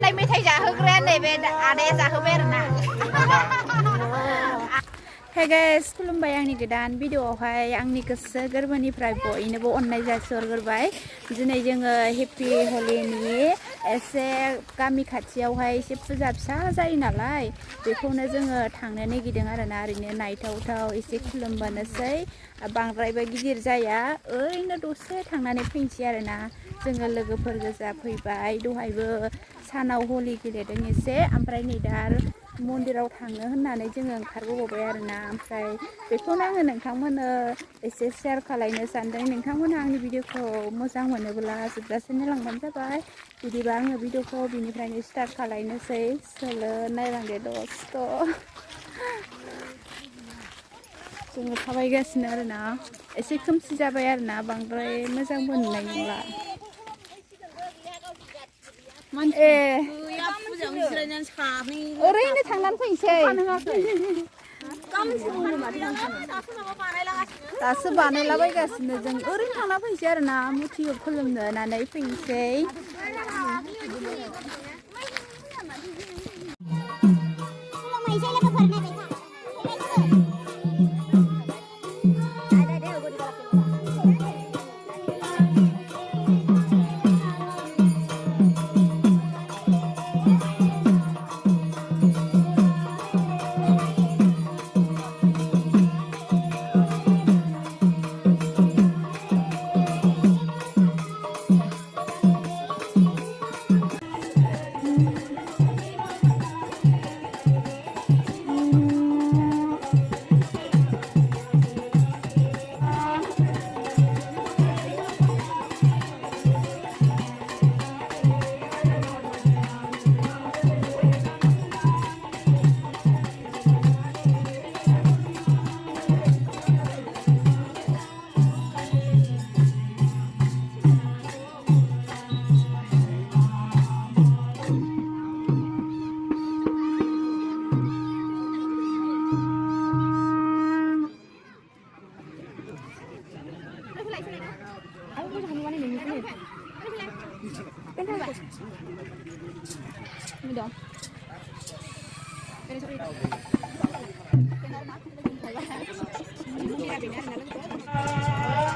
Đây mới thấy giả hức ren này về đây giả hức về nè. Hey guys, खुलुमबाय आंनि गोदान भिडिअआवहाय आंनि गोसो गोरबोनिफ्राय बयनोबो अननाय जासिहरग्रोबाय। दिनै जोङो हेपि हलिनि एसे गामि खाथियावहाय एसे फुजा फिसा जायो नालाय बेखौनो जोङो थांनो नागिरदों आरोना ओरैनो नायथावथाव एसे खुलुमबोनोसै बांद्रायबो गिदिर जाया ओरैनो दसे थांनानै फैनोसै आरोना जोङो लोगोफोर गोजा फैबाय दहायबो सानाव हलि गेलेदों एसे ओमफ्राय नै दा मन्दिराव थांनो होननानै जोङो ओंखारबोबाय आरोना ओमफ्राय बेखौनो आङो नोंथांमोननो एसे शेयार खालामनो सानदों नोंथांमोनहा आंनि भिडिअखौ मोजां मोनोब्ला जोबजासिम नायलांबानो जाबाय बिदिबा आङो भिडिअखौ बिनिफ्रायनो स्टार्ट खालामनोसै सोलो नायलांदो दस्त जोङो थाबायगासिनो आरोना एसे खोमसि जाबाय आरोना बांद्राय मोजांबो नुनाय नंला ओरैनो थांनानै फैनोसै दासो बानायलाबायगासिनो जों ओरैनो थांना फैनोसै आरोना मुथिखौ खुलुमनो होननानै फैनोसै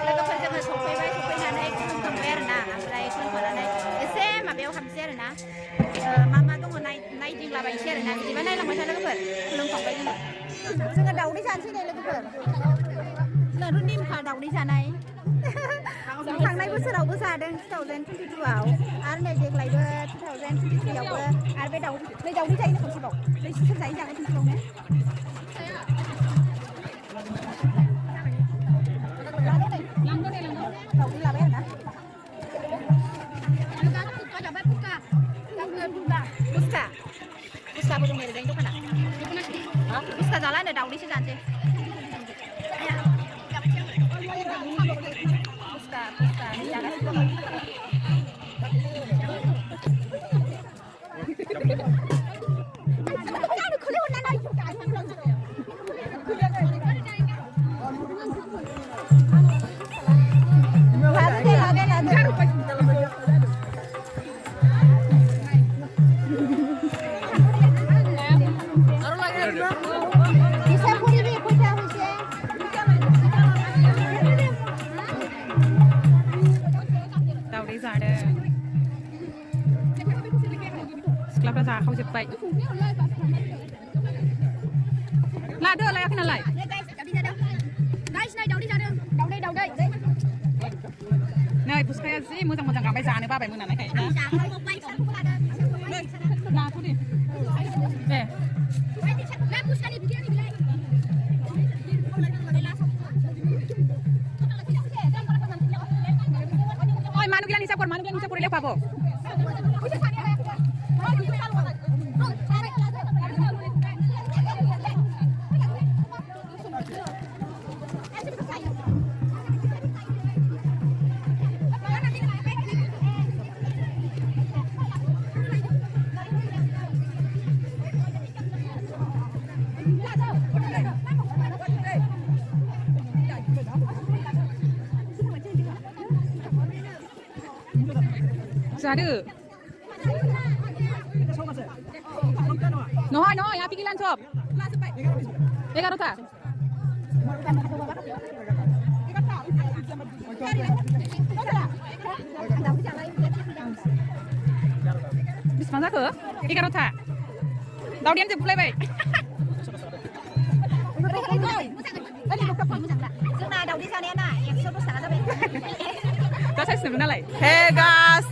लोगोफोरजों सफैबाय सफैनानै खुलुमखांबाय आरोना ओमफ्राय खुलुमखांनानै एसे माबायाव हाबसै आरोना मा मा दङ नायदिंलाबायनोसै आरोना बिदिबा नायलांबाय था लोगोफोर खुलुमखांबाय जोङो दावदै जानोसै नै लोगोफोर जोंनाथ' नेमखा दावदै जानाय थांनाय बोसोरावबो जादों 2022आव आरो नै देग्लायबो 2023आवबो आरो बे दावदै जायो खनसेबाव नै सोर जायो जानाय खनसेबावनो दावदै लाबाय आरोना बुस्काबो दं ओरैजाय दखाना बुस्का जाला नो दावदैसो जानोसै सिख्लाफ्रा जाखावजोब्बाय लादो लायाखै नालाय नै बुस्काया जि मोजां मोजां गांबाय जानो बाबाय मोनानायखाय लाथ' दे दे ओइ मानुगिलानि हिसाब कर लेखाबो जादो নহয় নহয় আপি কিলান সব 11টা बेसेबां जाखो 11टा दावदैयानो जोबलायबाय जोंना दावदै जानाया ना 110 थाखा जाबाय दा साइज नुदों नालाय Hey guys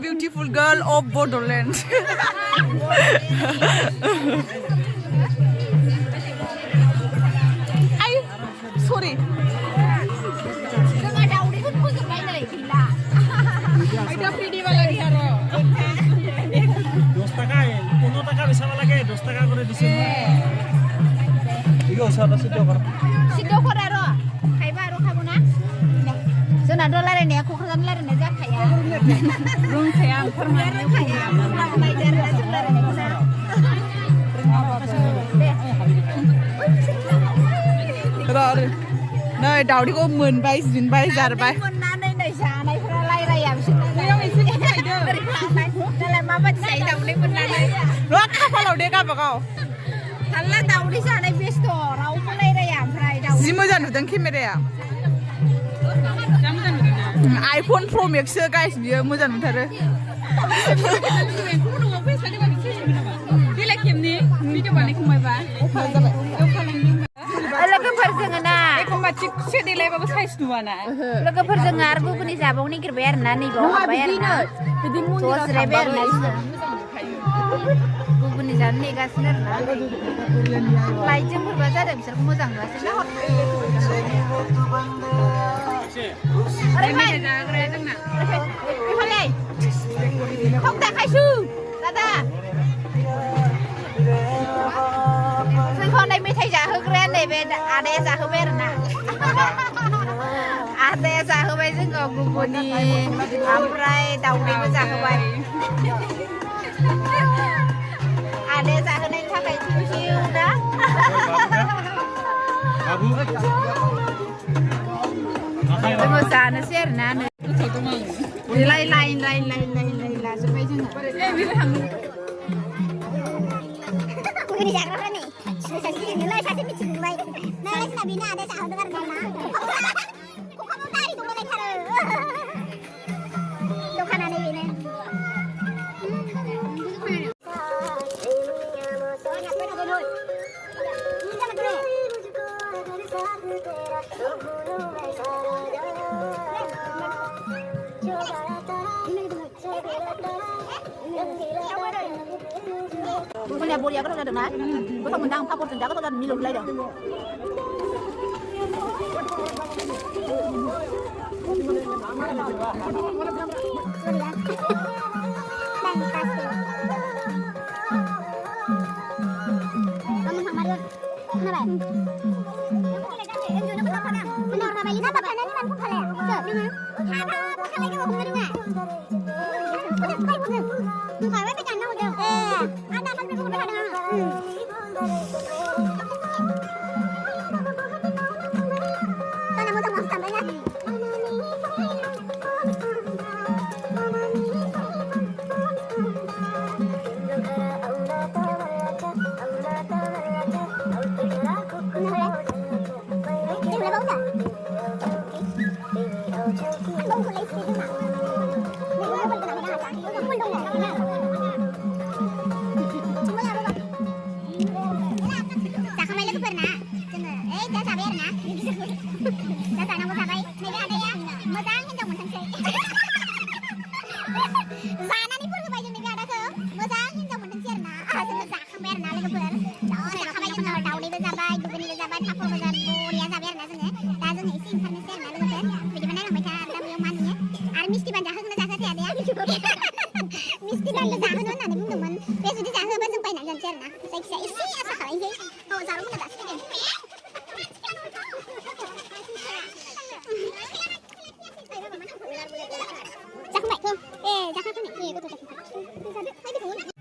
beautiful girl of Bodoland ay sorry जोंना दावदैखौ फोजोबबाय नै गैला এটা ফ্রি দিবা লাগি আর 10 টাকা 15 টাকা বেচাবা লাগে 10 টাকা করে দিছে 이거 사다 시켜 봐. सिद्धौ खरा र' खायबा र' खाबो ना जोंनाथ' रायलायनाया क'क्राझार रायलायनाय जाखाया रोंखाया आं फोरमायनो रोंखाया बुंलांनाय जाया जों रायलायनायखौनो र' नै दावदैखौ मोनबाय जिनबाय जारबाय मोननानै नै जानायफोरा रायलाया बिसोर बेयाव एसे खायदो दालाय माबायदि जायो दावदै मोननानै र' खाफालाव दे गाबागाव थाल्ला दावदै जानाय बेस्थ' रावबो रायलाया ओमफ्राय दावदै जि मोजां नुदों केमेराया आइफन प्र मेक्ससो गाइस बियो मोजां नुथारो बेलेग खेबनि भिडिअ बानायखांबायबा लोगोफोरजों ना एखमबा थिगसे देलायबाबो साइज नुवाना लोगोफोरजों आरो गुबुननि जाबाव नागिरबाय आरो ना नैबाव हाबबाय आरो ना ज' जिरायबाय आरो ना गुबुननि जानो नेगासिनो आरो ना लाइटजों बोरैबा जादों बिसोरखौ मोजां नुवासै ना ओरैहाय जाग्राया जोंना ओरैहाय खम देखायसु दादा जोंखौ नै मेथाइ जाहोग्राया नैबे आदाया जाहोबाय आरो ना आदाया जाहोबाय जोंखौ गुबुननि ओमफ्राय दावदैबो जाहोबाय आदाया जाहोनायनि थाखाय थेंकिउ दा जोङो जानोसै आरो ना लाइन लाजोब्बाय जोङो गुबुननि जाग्राफ्रा नै नोंलाय सासे मिथिबाय नोंलाय जोंना बेनो आदाया जाहोदों आरो ना खखाबाव दारि दंलायथारो दखानानो बेनो Punya boria kan udah dengar, kita mendang papor senjata kita milu lagi dah.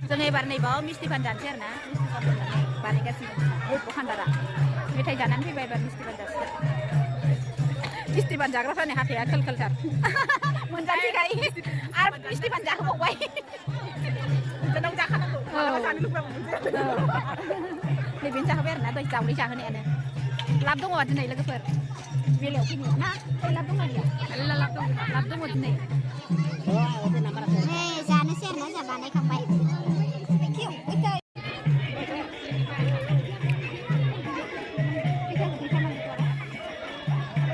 Jangan ibar nih bawa misti panjang na, balik ke sini, bukan darah. Mitai jalan sih ibar misti panjang. Misti panjang rasa nih hati akal jar. Menjadi kai, ar misti panjang mau baik. Jangan jangan aku. जानो लुबैबाबो मोनजाया नैबेनो जाहोबाय आरोना दहाय जावलै जाहोनायानो लाब दङ दिनै लोगोफोर बेलायाव फैनो ना लाब दङ गैया लाब दङ दिनै जानोसै आरोना जोंहा बानायखांबाय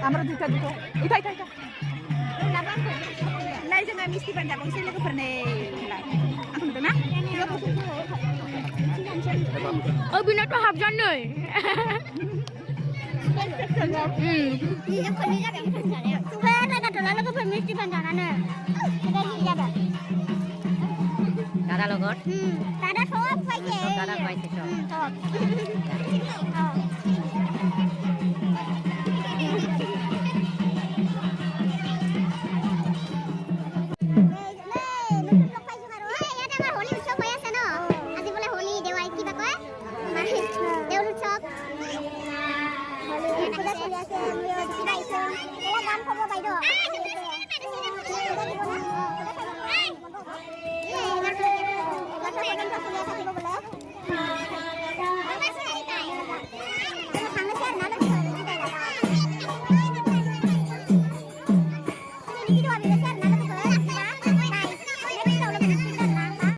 आमरा दुइटा इथा नाय जोङो मिस्टि बानजाबावसै लोगोफोर नै आं नुदोंना बिनाथ' हाबजान नै सुबाय जागाथ'ला लोगोफोर मिस्टि पान जानानै जादों दादा লগত दादा सब पाइছে दादा পাইছে সব